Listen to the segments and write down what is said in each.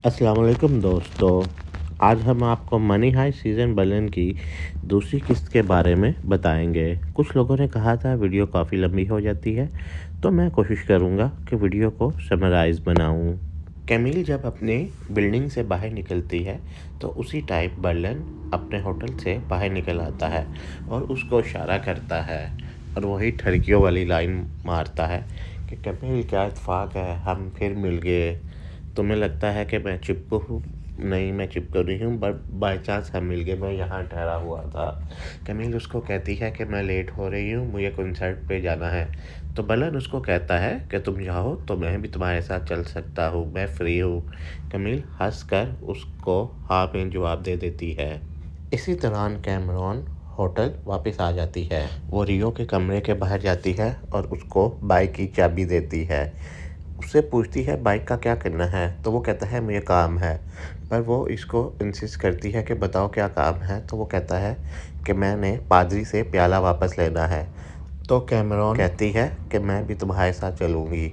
अस्सलाम वालेकुम दोस्तों। आज हम आपको मनी हाइस्ट सीज़न 11 की दूसरी किस्त के बारे में बताएंगे। कुछ लोगों ने कहा था वीडियो काफ़ी लंबी हो जाती है, तो मैं कोशिश करूँगा कि वीडियो को समराइज़ बनाऊँ। कैमिल जब अपनी बिल्डिंग से बाहर निकलती है तो उसी टाइम बर्लन अपने होटल से बाहर निकल आता है और उसको इशारा करता है और वही ठरकियों वाली लाइन मारता है कि कैमिल क्या इत्तेफाक है, हम फिर मिल गए। तुम्हें लगता है कि मैं चिपकू हूँ? नहीं, मैं चिपकू नहीं हूँ, बट बाय चांस हम मिल गए, मैं यहाँ ठहरा हुआ था। कैमिल उसको कहती है कि मैं लेट हो रही हूँ, मुझे कंसर्ट पे जाना है। तो बर्लन उसको कहता है कि तुम जाओ तो मैं भी तुम्हारे साथ चल सकता हूँ, मैं फ्री हूँ। कैमिल हंसकर उसको हाँ में जवाब दे देती है। इसी दौरान कैमरॉन होटल वापस आ जाती है। वो रियो के कमरे के बाहर जाती है और उसको बाइक की चाबी देती है। उससे पूछती है बाइक का क्या करना है, तो वो कहता है मुझे काम है। पर वो इसको इंसिस्ट करती है कि बताओ क्या काम है। तो वो कहता है कि मैंने पादरी से प्याला वापस लेना है। तो कैमरॉन कहती है कि मैं भी तुम्हारे साथ चलूँगी,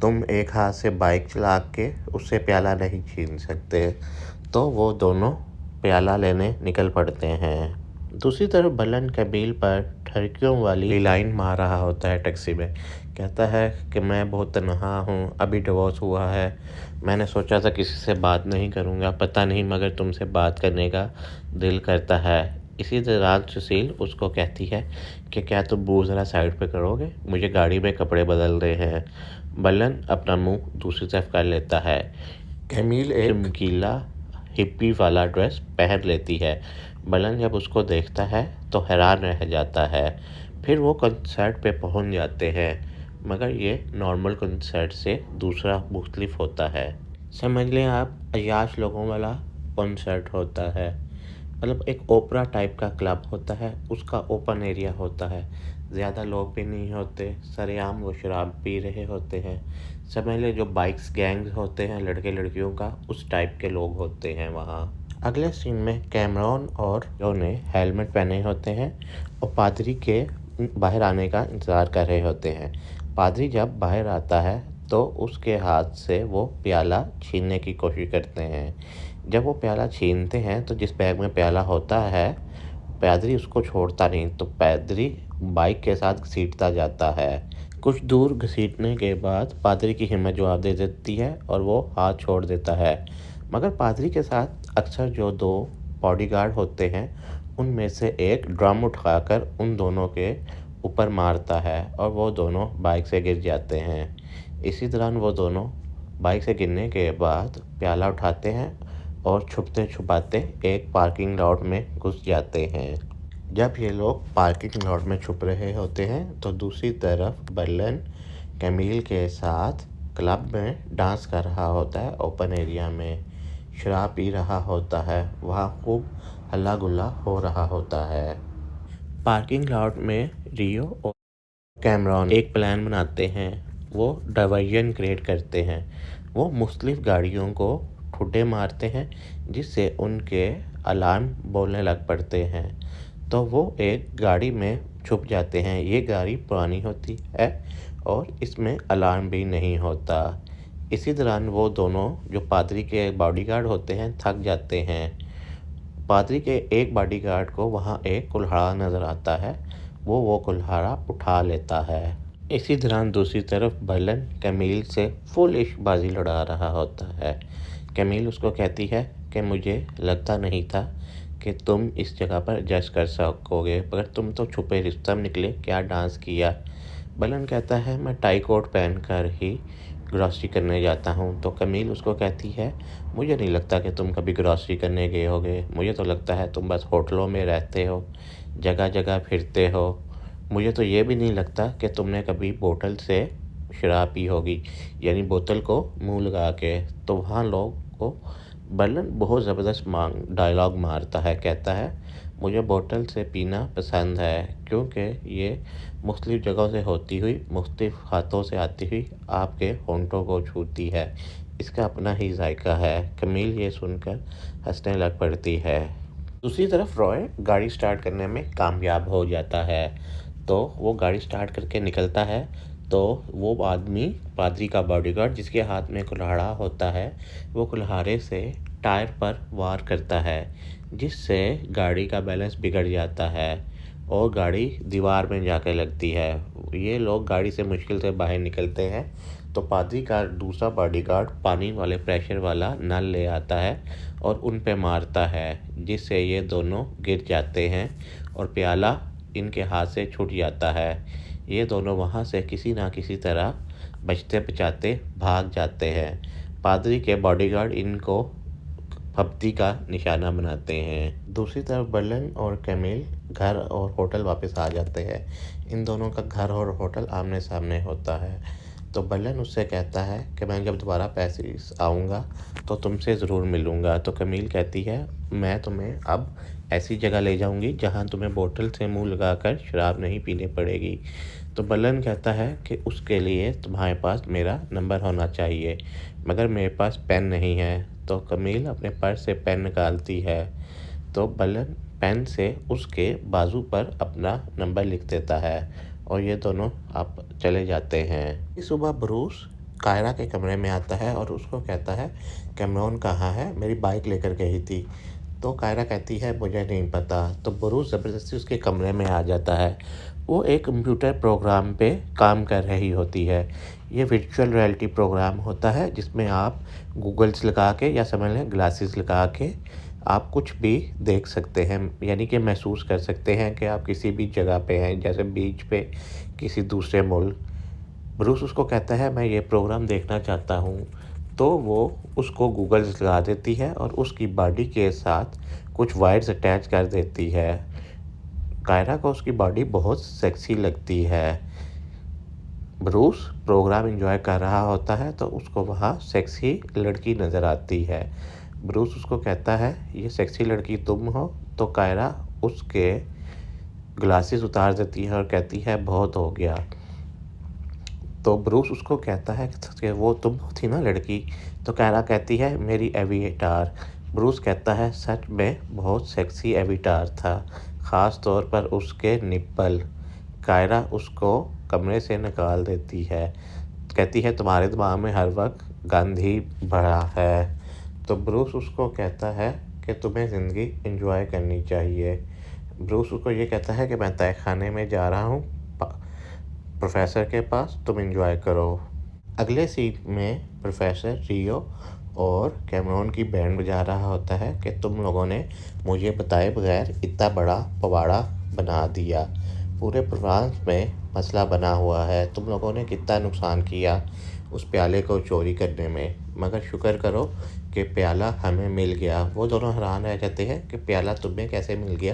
तुम एक हाथ से बाइक चला के उससे प्याला नहीं छीन सकते। तो वो दोनों प्याला लेने निकल पड़ते हैं। दूसरी तरफ बर्लन कैमिल पर ठरकियों वाली लाइन मार रहा होता है टैक्सी में। कहता है कि मैं बहुत तनहा हूँ, अभी डिवोर्स हुआ है, मैंने सोचा था किसी से बात नहीं करूँगा, पता नहीं मगर तुमसे बात करने का दिल करता है। इसी दौरान सुशील उसको कहती है कि क्या तुम मुँह ज़रा साइड पे करोगे, मुझे गाड़ी में कपड़े बदलने हैं। बर्लन अपना मुँह दूसरी तरफ कर लेता है। कैमिल एक चमकीला हिप्पी वाला ड्रेस पहन लेती है। बर्लन जब उसको देखता है तो हैरान रह जाता है। फिर वो कंसर्ट पे पहुंच जाते हैं, मगर ये नॉर्मल कंसर्ट से दूसरा मुख्तलिफ होता है। समझ लें आप, अय्याश लोगों वाला कंसर्ट होता है। मतलब एक ओपरा टाइप का क्लब होता है, उसका ओपन एरिया होता है, ज़्यादा लोग भी नहीं होते, सरेआम वो शराब पी रहे होते हैं। समझ लें जो बाइक्स गैंग्स होते हैं लड़के लड़कियों का, उस टाइप के लोग होते हैं वहाँ। अगले सीन में कैमरॉन और जो ने हेलमेट पहने होते हैं और पादरी के बाहर आने का इंतज़ार कर रहे होते हैं। पादरी जब बाहर आता है तो उसके हाथ से वो प्याला छीनने की कोशिश करते हैं। जब वो प्याला छीनते हैं तो जिस बैग में प्याला होता है, पादरी उसको छोड़ता नहीं, तो पादरी बाइक के साथ घसीटता जाता है। कुछ दूर घसीटने के बाद पादरी की हिम्मत जवाब दे देती है और वो हाथ छोड़ देता है। मगर पादरी के साथ अक्सर जो दो बॉडीगार्ड होते हैं, उनमें से एक ड्रम उठाकर उन दोनों के ऊपर मारता है और वो दोनों बाइक से गिर जाते हैं। इसी दौरान वो दोनों बाइक से गिरने के बाद प्याला उठाते हैं और छुपते छुपाते एक पार्किंग लॉट में घुस जाते हैं। जब ये लोग पार्किंग लॉट में छुप रहे होते हैं तो दूसरी तरफ बर्लन कैमिल के साथ क्लब में डांस कर रहा होता है। ओपन एरिया में शराब पी रहा होता है, वहाँ खूब हल्ला गुल्ला हो रहा होता है। पार्किंग लॉट में रियो और कैमरॉन एक प्लान बनाते हैं। वो डाइवर्जन क्रिएट करते हैं। वो मुख्तलिफ गाड़ियों को ठुड्डे मारते हैं जिससे उनके अलार्म बोलने लग पड़ते हैं। तो वो एक गाड़ी में छुप जाते हैं। ये गाड़ी पुरानी होती है और इसमें अलार्म भी नहीं होता। इसी दौरान वो दोनों जो पादरी के बॉडीगार्ड होते हैं थक जाते हैं। पादरी के एक बॉडीगार्ड को वहाँ एक कुल्हाड़ा नज़र आता है, वो कुल्हाड़ा उठा लेता है। इसी दौरान दूसरी तरफ बर्लन कैमिल से फुल इश्कबाजी लड़ा रहा होता है। कैमिल उसको कहती है कि मुझे लगता नहीं था कि तुम इस जगह पर जज कर सकोगे, मगर तुम तो छुपे रुस्तम निकले, क्या डांस किया। बर्लन कहता है मैं टाई कोट पहन कर ही ग्रॉसरी करने जाता हूँ। तो कैमिल उसको कहती है मुझे नहीं लगता कि तुम कभी ग्रॉसरी करने गए होगे, मुझे तो लगता है तुम बस होटलों में रहते हो, जगह जगह फिरते हो। मुझे तो ये भी नहीं लगता कि तुमने कभी बोतल से शराब पी होगी, यानी बोतल को मुंह लगा के। तो वहाँ लोग को बर्लन बहुत ज़बरदस्त डायलॉग मारता है, कहता है मुझे बोतल से पीना पसंद है क्योंकि ये मुख्तलिफ़ जगहों से होती हुई, मुख्तलिफ़ हाथों से आती हुई आपके होंठों को छूती है, इसका अपना ही जायका है। कैमिल ये सुनकर हंसने लग पड़ती है। दूसरी तरफ रॉय गाड़ी स्टार्ट करने में कामयाब हो जाता है। तो वो गाड़ी स्टार्ट करके निकलता है تو وہ آدمی پادری کا باڈی گارڈ جس کے ہاتھ میں کلہاڑا ہوتا ہے، وہ کلہاڑے سے ٹائر پر وار کرتا ہے، جس سے گاڑی کا بیلنس بگڑ جاتا ہے اور گاڑی دیوار میں جا کے لگتی ہے۔ یہ لوگ گاڑی سے مشکل سے باہر نکلتے ہیں تو پادری کا دوسرا باڈی گارڈ پانی والے پریشر والا نل لے آتا ہے اور ان پہ مارتا ہے، جس سے یہ دونوں گر جاتے ہیں اور پیالہ ان کے ہاتھ سے چھوٹ جاتا ہے۔ یہ دونوں وہاں سے کسی نہ کسی طرح بچتے بچاتے بھاگ جاتے ہیں۔ پادری کے باڈی گارڈ ان کو پھپتی کا نشانہ بناتے ہیں۔ دوسری طرف برلن اور کیمیل گھر اور ہوٹل واپس آ جاتے ہیں۔ ان دونوں کا گھر اور ہوٹل آمنے سامنے ہوتا ہے۔ تو برلن اس سے کہتا ہے کہ میں جب دوبارہ پیرس آؤں گا تو تم سے ضرور ملوں گا۔ تو کیمیل کہتی ہے میں تمہیں اب ایسی جگہ لے جاؤں گی جہاں تمہیں بوتل سے منہ لگا کر شراب نہیں پینی پڑے گی۔ تو برلن کہتا ہے کہ اس کے لیے تمہارے پاس میرا نمبر ہونا چاہیے، مگر میرے پاس پین نہیں ہے۔ تو کیمیل اپنے پرس سے پین نکالتی ہے تو برلن پین سے اس کے بازو پر اپنا نمبر لکھ دیتا ہے اور یہ دونوں آپ چلے جاتے ہیں۔ اس صبح بروس کائرہ کے کمرے میں آتا ہے اور اس کو کہتا ہے کیمرون کہاں ہے، میری بائک لے کر گئی تھی۔ تو کائرہ کہتی ہے مجھے نہیں پتا۔ تو بروس زبردستی اس کے کمرے میں آ جاتا ہے۔ وہ ایک کمپیوٹر پروگرام پہ کام کر رہی ہوتی ہے۔ یہ ورچوئل ریئلٹی پروگرام ہوتا ہے جس میں آپ گوگلز لگا کے یا سمجھ لیں گلاسز لگا کے آپ کچھ بھی دیکھ سکتے ہیں، یعنی کہ محسوس کر سکتے ہیں کہ آپ کسی بھی جگہ پہ ہیں، جیسے بیچ پہ، کسی دوسرے ملک۔ بروس اس کو کہتا ہے میں یہ پروگرام دیکھنا چاہتا ہوں۔ تو وہ اس کو گوگلز لگا دیتی ہے اور اس کی باڈی کے ساتھ کچھ وائرز اٹیچ کر دیتی ہے۔ کائرہ کو اس کی باڈی بہت سیکسی لگتی ہے۔ بروس پروگرام انجوائے کر رہا ہوتا ہے تو اس کو وہاں سیکسی لڑکی نظر آتی ہے۔ بروس اس کو کہتا ہے یہ سیکسی لڑکی تم ہو؟ تو کائرہ اس کے گلاسز اتار دیتی ہے اور کہتی ہے بہت ہو گیا۔ تو بروس اس کو کہتا ہے کہ وہ تم تھی نا لڑکی؟ تو کائرہ کہتی ہے میری ایویٹار۔ بروس کہتا ہے سچ میں بہت سیکسی ایویٹار تھا، خاص طور پر اس کے نپل۔ کائرہ اس کو کمرے سے نکال دیتی ہے، کہتی ہے تمہارے دماغ میں ہر وقت گند ہی بھرا ہے۔ تو بروس اس کو کہتا ہے کہ تمہیں زندگی انجوائے کرنی چاہیے۔ بروس اس کو یہ کہتا ہے کہ میں تہہ خانے میں جا رہا ہوں پروفیسر کے پاس، تم انجوائے کرو۔ اگلے سین میں پروفیسر ریو اور کیمرون کی بینڈ بجا رہا ہوتا ہے کہ تم لوگوں نے مجھے بتائے بغیر اتنا بڑا پواڑا بنا دیا، پورے پروانس میں مسئلہ بنا ہوا ہے، تم لوگوں نے کتنا نقصان کیا اس پیالے کو چوری کرنے میں، مگر شکر کرو کہ پیالہ ہمیں مل گیا۔ وہ دونوں حیران رہ جاتے ہیں کہ پیالہ تمہیں کیسے مل گیا؟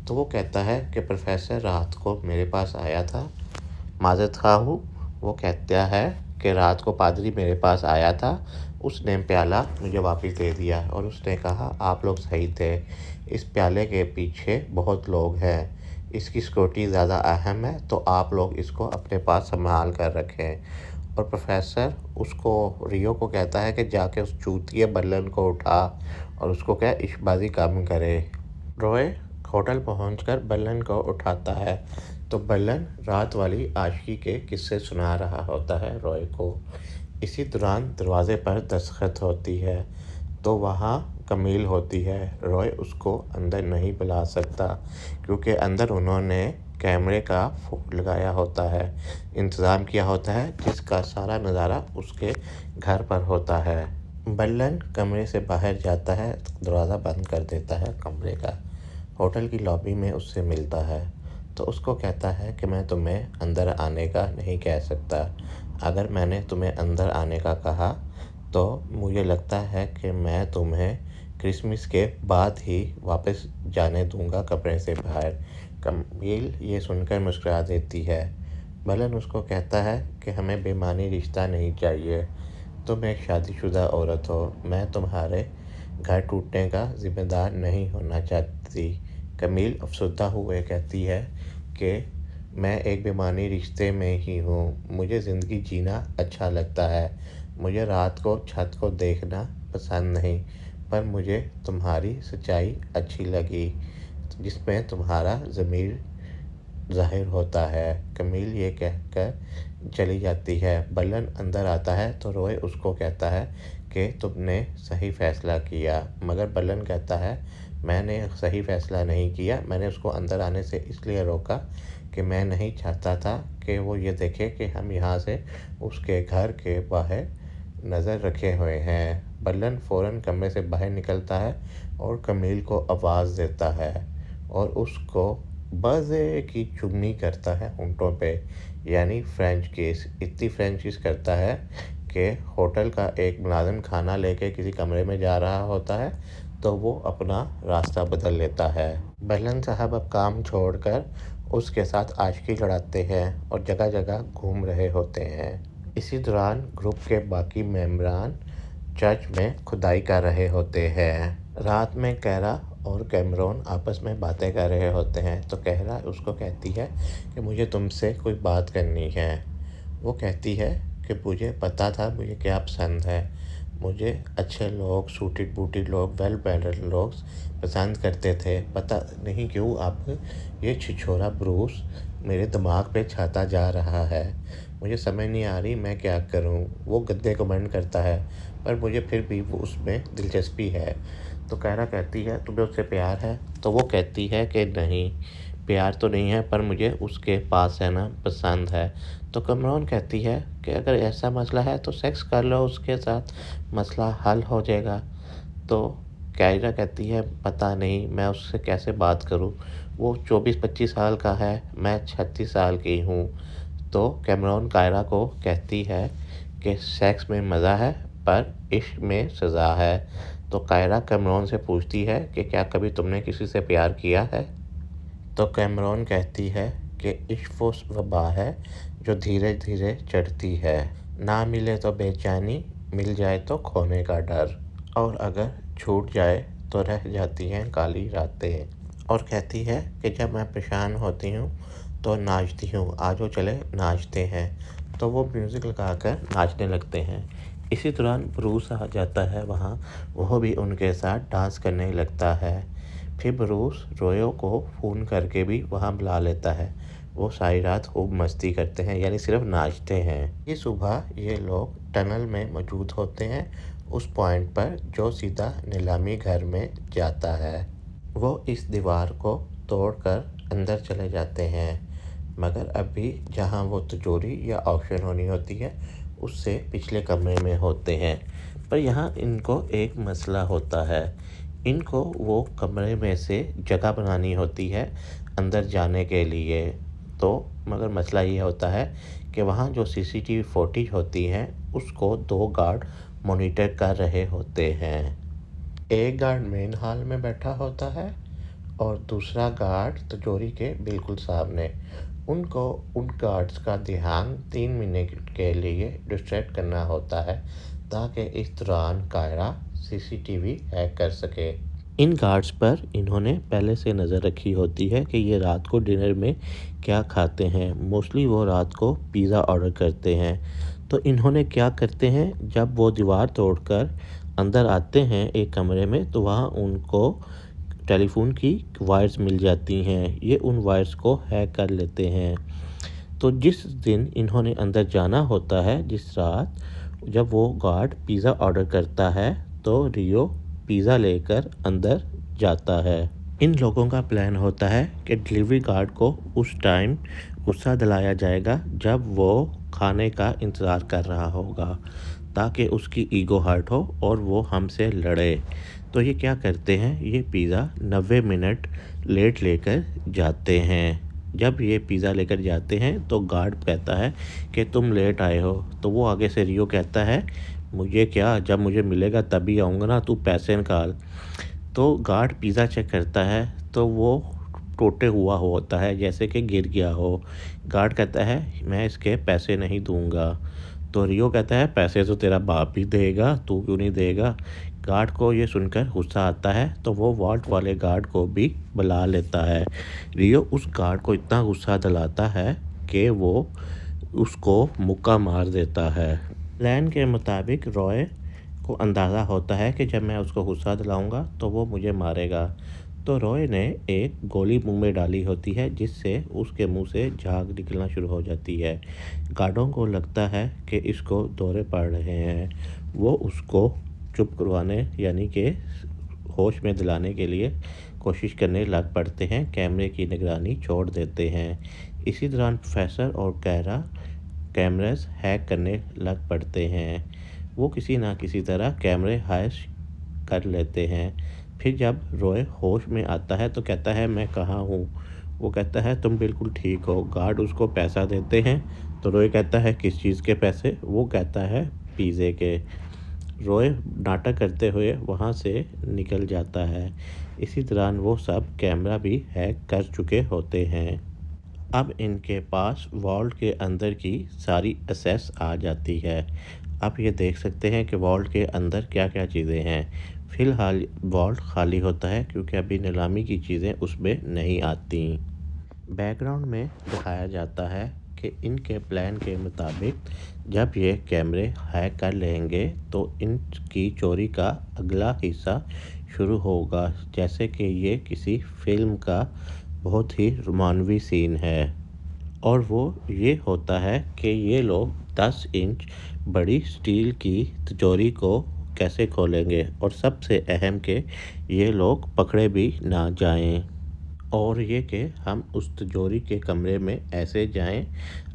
تو وہ کہتا ہے کہ پروفیسر رات کو میرے پاس آیا تھا، معذرت خواہ ہوں۔ وہ کہتا ہے کہ رات کو پادری میرے پاس آیا تھا، اس نے پیالہ مجھے واپس دے دیا اور اس نے کہا آپ لوگ صحیح تھے، اس پیالے کے پیچھے بہت لوگ ہیں، اس کی سیکورٹی زیادہ اہم ہے، تو آپ لوگ اس کو اپنے پاس سنبھال کر رکھیں۔ اور پروفیسر اس کو ریو کو کہتا ہے کہ جا کے اس چوتیے برلن کو اٹھا اور اس کو کیا عشق بازی کم کرے۔ روئے ہوٹل پہنچ کر برلن کو اٹھاتا ہے تو برلن رات والی عاشقی کے قصے سنا رہا ہوتا ہے روئے کو۔ اسی دوران دروازے پر دستخط ہوتی ہے تو وہاں کمیل ہوتی ہے۔ روئے اس کو اندر نہیں بلا سکتا کیونکہ اندر انہوں نے کیمرے کا لگایا ہوتا ہے، انتظام کیا ہوتا ہے، جس کا سارا نظارہ اس کے گھر پر ہوتا ہے۔ برلن کمرے سے باہر جاتا ہے، دروازہ بند کر دیتا ہے کمرے کا، ہوٹل کی لابی میں اس سے ملتا ہے تو اس کو کہتا ہے کہ میں تمہیں اندر آنے کا نہیں کہہ سکتا، اگر میں نے تمہیں اندر آنے کا کہا تو مجھے لگتا ہے کہ میں تمہیں کرسمس کے بعد ہی واپس جانے دوں گا کمرے سے باہر۔ کمیل یہ سن کر مسکرا دیتی ہے۔ برلن اس کو کہتا ہے کہ ہمیں بے معنی رشتہ نہیں چاہیے، تم ایک شادی شدہ عورت ہو، میں تمہارے گھر ٹوٹنے کا ذمہ دار نہیں ہونا چاہتی۔ کمیل افسردہ ہوئے کہتی ہے کہ میں ایک بے معنی رشتے میں ہی ہوں، مجھے زندگی جینا اچھا لگتا ہے، مجھے رات کو چھت کو دیکھنا پسند نہیں، پر مجھے تمہاری سچائی اچھی لگی جس میں تمہارا ضمیر ظاہر ہوتا ہے۔ کمیل یہ کہہ کر चली जाती है। बल्लन अंदर आता है तो रॉय उसको कहता है कि तुमने सही फ़ैसला किया, मगर बल्लन कहता है मैंने सही फ़ैसला नहीं किया, मैंने उसको अंदर आने से इसलिए रोका कि मैं नहीं चाहता था कि वो ये देखे कि हम यहाँ से उसके घर के बाहर नज़र रखे हुए हैं। बल्लन फ़ौरन कमरे से बाहर निकलता है और कमील को आवाज़ देता है और उसको मज़े की चुगली करता है होंठों पे, यानी फ्रेंच किस। इतनी फ्रेंच किस करता है कि होटल का एक मुलाजिम खाना लेके किसी कमरे में जा रहा होता है तो वो अपना रास्ता बदल लेता है। बल्लन साहब अब काम छोड़कर उसके साथ आशिकी लड़ाते हैं और जगह जगह घूम रहे होते हैं। इसी दौरान ग्रुप के बाकी मेंबरान चर्च में खुदाई कर रहे होते हैं। रात में कैरा और कैमरॉन आपस में बातें कर रहे होते हैं तो कैरा उसको कहती है कि मुझे तुमसे कोई बात करनी है। वो कहती है कि मुझे पता था मुझे क्या पसंद है, मुझे अच्छे लोग, सूटेड बूटेड लोग, वेल मैनर्ड लोग पसंद करते थे। पता नहीं क्यों अब ये छिछोरा ब्रूस मेरे दिमाग पे छाता जा रहा है, मुझे समझ नहीं आ रही मैं क्या करूं। वो गद्दे कमेंट करता है पर मुझे फिर भी वो उसमें दिलचस्पी है। तो कैरा कहती है तुम्हें उससे प्यार है? तो वो कहती है कि नहीं, प्यार तो नहीं है पर मुझे उसके पास रहना पसंद है। तो कैमरॉन कहती है कि अगर ऐसा मसला है तो सेक्स कर लो उसके साथ, मसला हल हो जाएगा। तो कैरा कहती है पता नहीं मैं उससे कैसे बात करूं, वो 24-25 साल का है, मैं 36 साल की हूँ। तो कैमरॉन कायरा को कहती है कि सेक्स में मज़ा है पर इश्क में सज़ा है। तो कायरा कैमरॉन से पूछती है कि क्या कभी तुमने किसी से प्यार किया है? तो कैमरॉन कहती है कि इश्क वो वबा है जो धीरे धीरे चढ़ती है, ना मिले तो बेचैनी, मिल जाए तो खोने का डर, और अगर छूट जाए तो रह जाती हैं काली रातें। और कहती है कि जब मैं परेशान होती हूँ तो नाचती हूँ, आजो चले नाचते हैं। तो वो म्यूज़िक लगाकर नाचने लगते हैं। इसी दौरान ब्रूस आ जाता है वहाँ, वह भी उनके साथ डांस करने लगता है। फिर ब्रूस रोयो को फ़ोन करके भी वहाँ बुला लेता है। वो सारी रात खूब मस्ती करते हैं, यानी सिर्फ नाचते हैं। ये सुबह ये लोग टनल में मौजूद होते हैं, उस पॉइंट पर जो सीधा नीलामी घर में जाता है। वो इस दीवार को तोड़कर अंदर चले जाते हैं, मगर अभी जहाँ वो तिजोरी या ऑक्शन होनी होती है उससे पिछले कमरे में होते हैं। पर यहाँ इनको एक मसला होता है, इनको वो कमरे में से जगह बनानी होती है अंदर जाने के लिए। तो मगर मसला ये होता है कि वहाँ जो सीसीटीवी फुटेज होती हैं उसको 2 गार्ड मॉनिटर कर रहे होते हैं। एक गार्ड मेन हॉल में बैठा होता है और दूसरा गार्ड तिजोरी के बिल्कुल सामने। उनको उन गार्ड्स का ध्यान 3 मिनट के लिए डिस्ट्रैक्ट करना होता है ताकि इस दौरान कायरा सीसीटीवी हैक कर सके। इन गार्ड्स पर इन्होंने पहले से नज़र रखी होती है कि ये रात को डिनर में क्या खाते हैं। मोस्टली वो रात को पिज़्ज़ा ऑर्डर करते हैं। तो इन्होंने क्या करते हैं, जब वो दीवार तोड़कर अंदर आते हैं एक कमरे में तो वहाँ उनको टेलीफोन की वायर्स मिल जाती हैं। ये उन वायर्स को हैक कर लेते हैं। तो जिस दिन इन्होंने अंदर जाना होता है, जिस रात, जब वो गार्ड पिज़्ज़ा ऑर्डर करता है तो रियो पिज़्ज़ा लेकर अंदर जाता है। इन लोगों का प्लान होता है कि डिलीवरी गार्ड को उस टाइम गुस्सा दिलाया जाएगा जब वो खाने का इंतज़ार कर रहा होगा, ताकि उसकी ईगो हर्ट हो और वो हमसे लड़े। तो ये क्या करते हैं, ये पिज़्ज़ा 90 मिनट लेट लेकर जाते हैं। जब ये पिज़्ज़ा लेकर जाते हैं तो गार्ड कहता है कि तुम लेट आए हो। तो वो आगे से रियो कहता है मुझे क्या, जब मुझे मिलेगा तभी आऊँगा ना, तू पैसे निकाल। तो गार्ड पिज़्ज़ा चेक करता है तो वो टूटे हुआ होता है, जैसे कि गिर गया हो। गार्ड कहता है मैं इसके पैसे नहीं दूंगा। तो रियो कहता है पैसे तो तेरा बाप ही देगा, तू क्यों नहीं देगा। गार्ड को ये सुनकर गुस्सा आता है तो वो वॉल्ट वाले गार्ड को भी बुला लेता है। रियो उस गार्ड को इतना गुस्सा दिलाता है कि वो उसको मुक्का मार देता है। प्लान के मुताबिक रॉय को अंदाज़ा होता है कि जब मैं उसको गुस्सा दिलाऊंगा तो वो मुझे मारेगा। तो रॉय ने एक गोली मुंह में डाली होती है, जिससे उसके मुंह से झाग निकलना शुरू हो जाती है। गार्डों को लगता है कि इसको दौरे पड़ रहे हैं। वो उसको चुप करवाने यानी कि होश में दिलाने के लिए कोशिश करने लग पड़ते हैं, कैमरे की निगरानी छोड़ देते हैं। इसी दौरान प्रोफेसर और कैरा कैमरेस हैक करने लग पड़ते हैं। वो किसी ना किसी तरह कैमरे हैश कर लेते हैं। फिर जब रॉय होश में आता है तो कहता है, मैं कहाँ हूँ? वो कहता है, तुम बिल्कुल ठीक हो। गार्ड उसको पैसा देते हैं तो रॉय कहता है, किस चीज़ के पैसे? वो कहता है, पिज़्ज़े के। रॉय नाटक करते हुए वहाँ से निकल जाता है। इसी दौरान वो सब कैमरा भी हैक कर चुके होते हैं। अब इनके पास वॉल्ट के अंदर की सारी एसेस आ जाती है। आप ये देख सकते हैं कि वॉल्ट के अंदर क्या क्या चीज़ें हैं। फ़िलहाल वॉल्ट खाली होता है क्योंकि अभी नीलामी की चीज़ें उसमें नहीं आती। बैकग्राउंड में दिखाया जाता है कि इनके प्लान के मुताबिक जब ये कैमरे हैक कर लेंगे तो इनकी चोरी का अगला हिस्सा शुरू होगा, जैसे कि ये किसी फिल्म का बहुत ही रोमानवी सीन है। और वो ये होता है कि ये लोग 10 इंच बड़ी स्टील की तिजोरी को कैसे खोलेंगे, और सबसे अहम कि ये लोग पकड़े भी ना जाएं। और ये कि हम उस तिजोरी के कमरे में ऐसे जाएं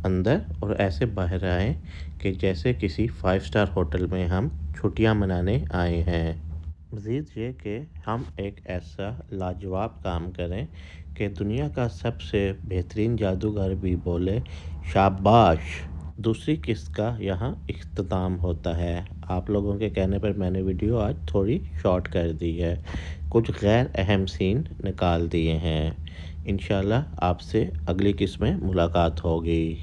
अंदर और ऐसे बाहर आएं कि जैसे किसी 5 स्टार होटल में हम छुट्टियां मनाने आए हैं। मज़ीद ये कि हम एक ऐसा लाजवाब काम करें कि दुनिया का सबसे बेहतरीन जादूगर भी बोले, शाबाश। दूसरी किस्त का यहाँ इख्तिताम होता है। आप लोगों के कहने पर मैंने वीडियो आज थोड़ी शॉर्ट कर दी है, कुछ गैर अहम सीन निकाल दिए हैं। इंशाल्लाह आपसे अगली किस्त में मुलाकात होगी।